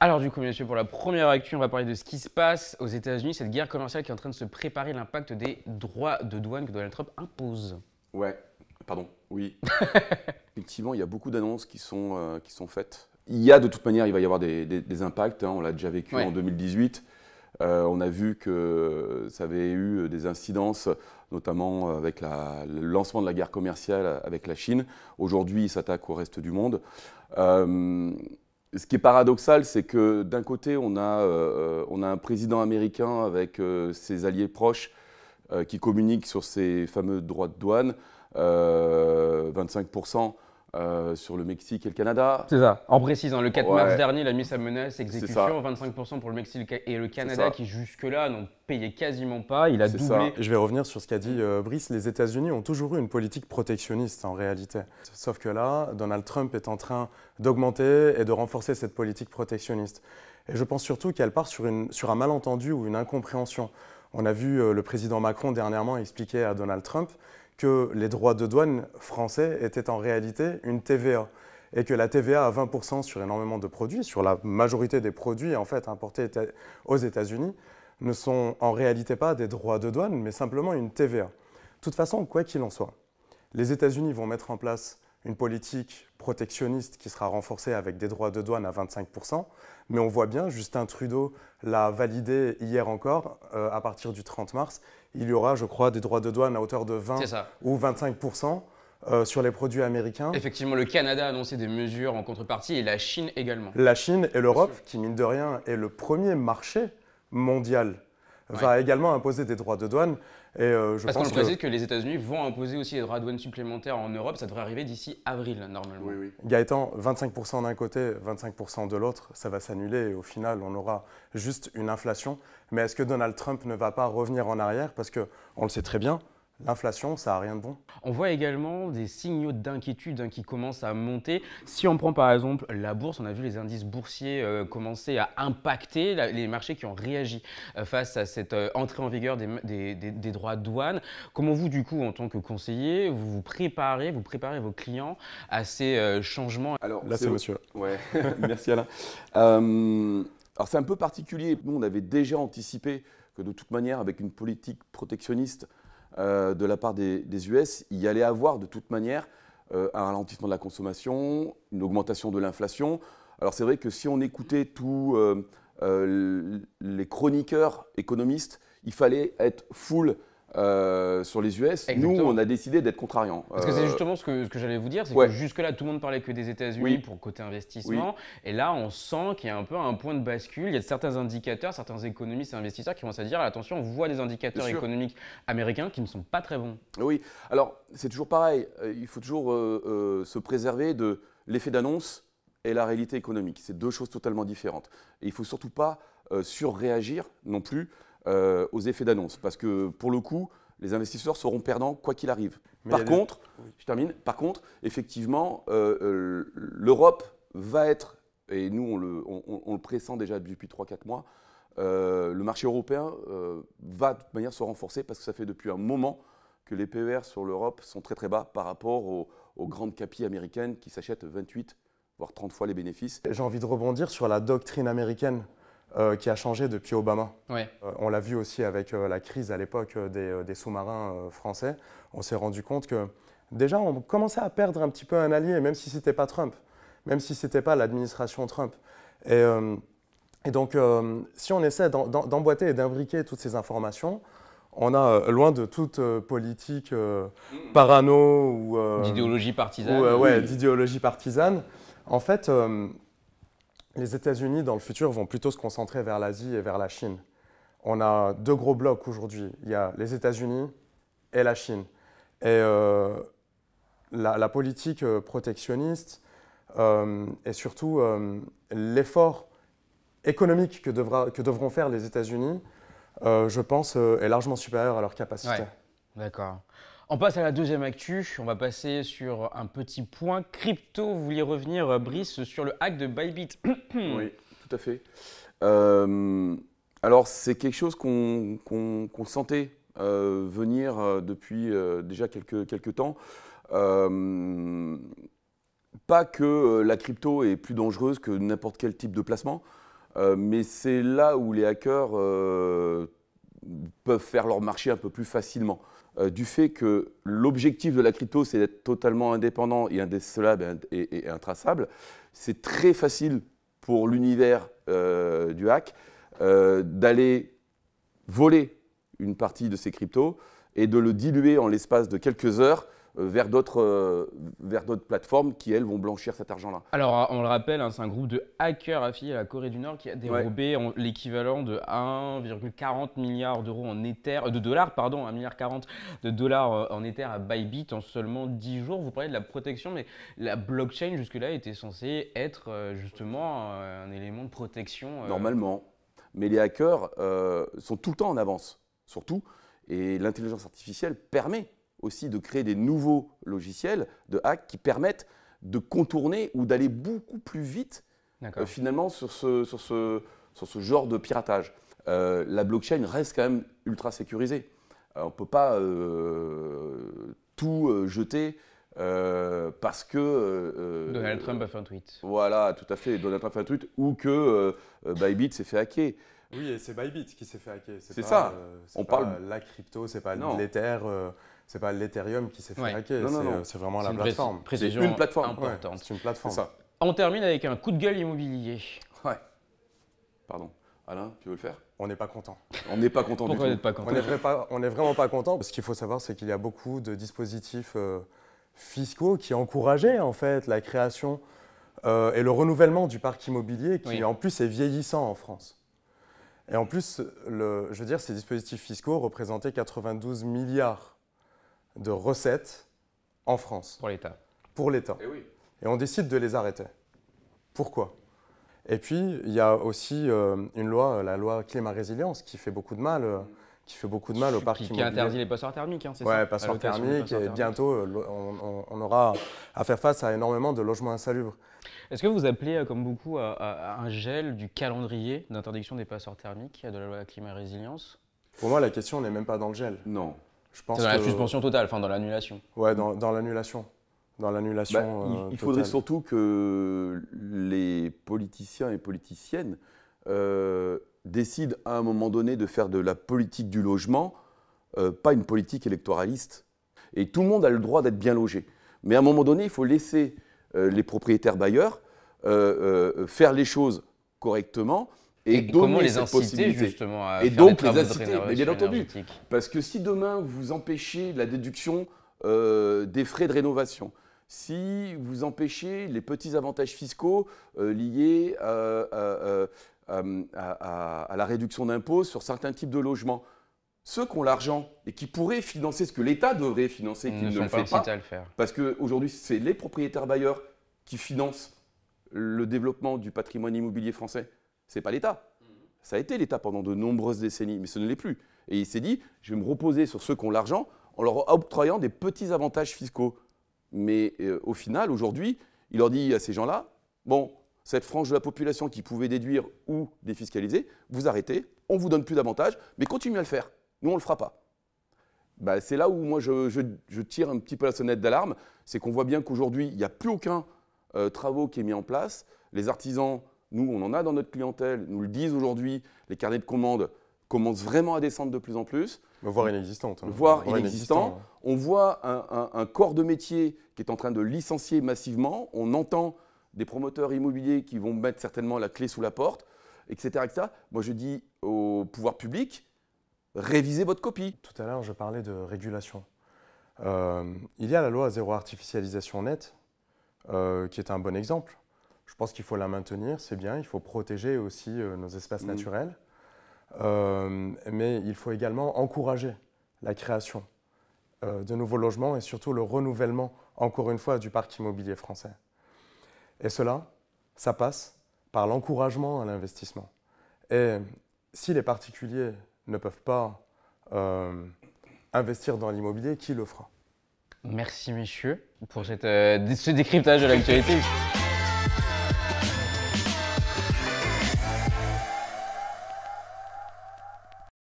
Alors du coup, messieurs, pour la première actu, on va parler de ce qui se passe aux États-Unis, cette guerre commerciale qui est en train de se préparer, l'impact des droits de douane que Donald Trump impose. Ouais, pardon, oui. Effectivement, il y a beaucoup d'annonces qui sont faites. Il y a de toute manière, il va y avoir des impacts, hein, on l'a déjà vécu Ouais. en 2018. On a vu que ça avait eu des incidences, notamment avec le lancement de la guerre commerciale avec la Chine. Aujourd'hui, il s'attaque au reste du monde. Ce qui est paradoxal, c'est que d'un côté, on a un président américain avec ses alliés proches qui communiquent sur ces fameux droits de douane, 25% sur le Mexique et le Canada. C'est ça. En précisant, le 4 mars Ouais, dernier, il a mis sa menace c'est exécution, ça, 25% pour le Mexique et le c'est Canada ça, qui jusque-là n'ont payé quasiment pas. Il a c'est ça. doublé. Je vais revenir sur ce qu'a dit Brice. Les États-Unis ont toujours eu une politique protectionniste en réalité. Sauf que là, Donald Trump est en train d'augmenter et de renforcer cette politique protectionniste. Et je pense surtout qu'elle part sur un malentendu ou une incompréhension. On a vu le président Macron dernièrement expliquer à Donald Trump que les droits de douane français étaient en réalité une TVA. Et que la TVA à 20% sur énormément de produits, sur la majorité des produits en fait importés aux États-Unis, ne sont en réalité pas des droits de douane, mais simplement une TVA. De toute façon, quoi qu'il en soit, les États-Unis vont mettre en place une politique protectionniste qui sera renforcée avec des droits de douane à 25%, mais on voit bien, Justin Trudeau l'a validé hier encore, à partir du 30 mars, il y aura, je crois, des droits de douane à hauteur de 20 C'est ça. ou 25% sur les produits américains. Effectivement, le Canada a annoncé des mesures en contrepartie et la Chine également. La Chine et l'Europe, Bien sûr. qui mine de rien est le premier marché mondial, Ouais. va également imposer des droits de douane. Et je Parce qu'on pense le précise que les États-Unis vont imposer aussi des droits de douane supplémentaires en Europe. Ça devrait arriver d'ici avril, normalement. Oui, oui. Gaëtan, 25% d'un côté, 25% de l'autre, ça va s'annuler et au final, on aura juste une inflation. Mais est-ce que Donald Trump ne va pas revenir en arrière? Parce qu'on le sait très bien, l'inflation, ça n'a rien de bon. On voit également des signaux d'inquiétude qui commencent à monter. Si on prend par exemple la bourse, on a vu les indices boursiers commencer à impacter les marchés qui ont réagi face à cette entrée en vigueur des droits de douane. Comment vous, du coup, en tant que conseiller, vous préparez vos clients à ces changements? Alors, Là, c'est monsieur. Ouais, merci Alain. Alors, c'est un peu particulier. Nous, on avait déjà anticipé que de toute manière, avec une politique protectionniste de la part des US, il y allait avoir de toute manière un ralentissement de la consommation, une augmentation de l'inflation. Alors, c'est vrai que si on écoutait tous les chroniqueurs économistes, il fallait être full sur les US. Nous, Exactement. on a décidé d'être contrariants. Parce que c'est justement ce que j'allais vous dire, c'est Ouais. que jusque-là, tout le monde parlait que des États-Unis Oui. pour côté investissement. Et là, on sent qu'il y a un peu un point de bascule. Il y a certains indicateurs, certains économistes et investisseurs qui commencent à dire attention, on voit des indicateurs Bien sûr. économiques américains qui ne sont pas très bons. Oui, alors c'est toujours pareil, il faut toujours se préserver de l'effet d'annonce et la réalité économique. C'est deux choses totalement différentes. Et il ne faut surtout pas surréagir non plus aux effets d'annonce, parce que pour le coup, les investisseurs seront perdants quoi qu'il arrive. Mais Par il y a des- contre, je termine, par contre, effectivement, l'Europe va être, et nous on le pressent déjà depuis 3-4 mois, le marché européen va de toute manière se renforcer parce que ça fait depuis un moment que les PER sur l'Europe sont très très bas par rapport aux grandes capis américaines qui s'achètent 28 voire 30 fois les bénéfices. J'ai envie de rebondir sur la doctrine américaine qui a changé depuis Obama. Ouais. On l'a vu aussi avec la crise à l'époque des sous-marins français. On s'est rendu compte que déjà, on commençait à perdre un petit peu un allié, même si ce n'était pas Trump, même si ce n'était pas l'administration Trump. Et donc, si on essaie d'emboîter et d'imbriquer toutes ces informations, on a, loin de toute politique parano ou D'idéologie partisane. ouais, Oui. d'idéologie partisane, en fait, les États-Unis, dans le futur, vont plutôt se concentrer vers l'Asie et vers la Chine. On a deux gros blocs aujourd'hui. Il y a les États-Unis et la Chine. Et la politique protectionniste et surtout l'effort économique que devront faire les États-Unis, je pense, est largement supérieur à leur capacité. Ouais. D'accord. On passe à la deuxième actu. On va passer sur un petit point crypto. Vous vouliez revenir, Brice, sur le hack de Bybit. Oui, tout à fait. Alors c'est quelque chose qu'on sentait venir depuis déjà quelques temps. Pas que la crypto est plus dangereuse que n'importe quel type de placement. mais c'est là où les hackers peuvent faire leur marché un peu plus facilement. Du fait que l'objectif de la crypto, c'est d'être totalement indépendant et indécelable et intraçable, c'est très facile pour l'univers du hack d'aller voler une partie de ces cryptos et de le diluer en l'espace de quelques heures vers d'autres plateformes qui, elles, vont blanchir cet argent-là. Alors, on le rappelle, hein, c'est un groupe de hackers affiliés à la Corée du Nord qui a dérobé l'équivalent de 1,40 milliard d'euros en Ether, de dollars, pardon, 1,40 milliard de dollars en Ether à Bybit en seulement 10 jours. Vous parlez de la protection, mais la blockchain, jusque-là, était censée être justement un élément de protection. Normalement. Mais les hackers sont tout le temps en avance, surtout. Et l'intelligence artificielle permet aussi de créer des nouveaux logiciels de hack qui permettent de contourner ou d'aller beaucoup plus vite finalement sur ce genre de piratage. La blockchain reste quand même ultra sécurisée. On ne peut pas tout jeter parce que… Donald Trump a fait un tweet. Voilà, tout à fait, Donald Trump a fait un tweet ou que Bybit s'est fait hacker. Oui, et c'est Bybit qui s'est fait hacker. C'est ça. On parle la crypto, c'est pas l'Ether, c'est pas l'Ethereum qui s'est fait hacker. C'est vraiment la plateforme. C'est une plateforme importante. C'est une plateforme. Ça. On termine avec un coup de gueule immobilier. Ouais. Pardon. Alain, tu veux le faire? On n'est pas content. On n'est pas content du tout. Pourquoi vous n'êtes pas content? On n'est vraiment pas content. Ce qu'il faut savoir, c'est qu'il y a beaucoup de dispositifs fiscaux qui encourageaient en fait la création et le renouvellement du parc immobilier qui en plus est vieillissant en France. Et en plus, je veux dire, ces dispositifs fiscaux représentaient 92 milliards de recettes en France. Pour l'État. Pour l'État. Et oui. Et on décide de les arrêter. Pourquoi? Et puis, il y a aussi une loi, la loi climat-résilience, qui fait beaucoup de mal, au parc immobilier. Qui interdit les passoires thermiques, hein, c'est ça? Oui, passoires thermiques. Et bientôt, on aura à faire face à énormément de logements insalubres. Est-ce que vous appelez, comme beaucoup, à un gel du calendrier d'interdiction des passoires thermiques de la loi climat-résilience? Pour moi, la question n'est même pas dans le gel. Non. Je pense dans la suspension totale, enfin dans l'annulation. Ouais, dans l'annulation. Dans l'annulation. Il faudrait surtout que les politiciens et politiciennes décident à un moment donné de faire de la politique du logement, pas une politique électoraliste. Et tout le monde a le droit d'être bien logé. Mais à un moment donné, il faut laisser les propriétaires bailleurs faire les choses correctement et donner comment les cette inciter possibilité. Justement à et faire donc des travaux les de inciter, rénovation mais bien entendu. énergétique. Parce que si demain vous empêchez la déduction des frais de rénovation, si vous empêchez les petits avantages fiscaux liés à la réduction d'impôts sur certains types de logements, ceux qui ont l'argent et qui pourraient financer ce que l'État devrait financer, qui ne le fait pas, à le faire. parce qu'aujourd'hui, c'est les propriétaires bailleurs qui financent le développement du patrimoine immobilier français. Ce n'est pas l'État. Ça a été l'État pendant de nombreuses décennies, mais ce ne l'est plus. Et il s'est dit, je vais me reposer sur ceux qui ont l'argent en leur octroyant des petits avantages fiscaux. Mais au final, aujourd'hui, il leur dit à ces gens-là, bon, cette frange de la population qui pouvait déduire ou défiscaliser, vous arrêtez, on ne vous donne plus d'avantages, mais continuez à le faire. Nous, on ne le fera pas. Bah, c'est là où moi, je tire un petit peu la sonnette d'alarme. C'est qu'on voit bien qu'aujourd'hui, il n'y a plus aucun travaux qui est mis en place. Les artisans, nous, on en a dans notre clientèle, nous le disent aujourd'hui, les carnets de commandes commencent vraiment à descendre de plus en plus. Voire inexistantes. Voire inexistant. On voit un corps de métier qui est en train de licencier massivement. On entend des promoteurs immobiliers qui vont mettre certainement la clé sous la porte, etc. etc. Moi, je dis au pouvoir public, révisez votre copie. Tout à l'heure, je parlais de régulation. Il y a la loi zéro artificialisation nette, qui est un bon exemple. Je pense qu'il faut la maintenir, c'est bien. Il faut protéger aussi nos espaces naturels. Mais il faut également encourager la création de nouveaux logements et surtout le renouvellement, encore une fois, du parc immobilier français. Et cela, ça passe par l'encouragement à l'investissement. Et si les particuliers ne peuvent pas investir dans l'immobilier, qui le fera? Merci messieurs pour ce décryptage de l'actualité.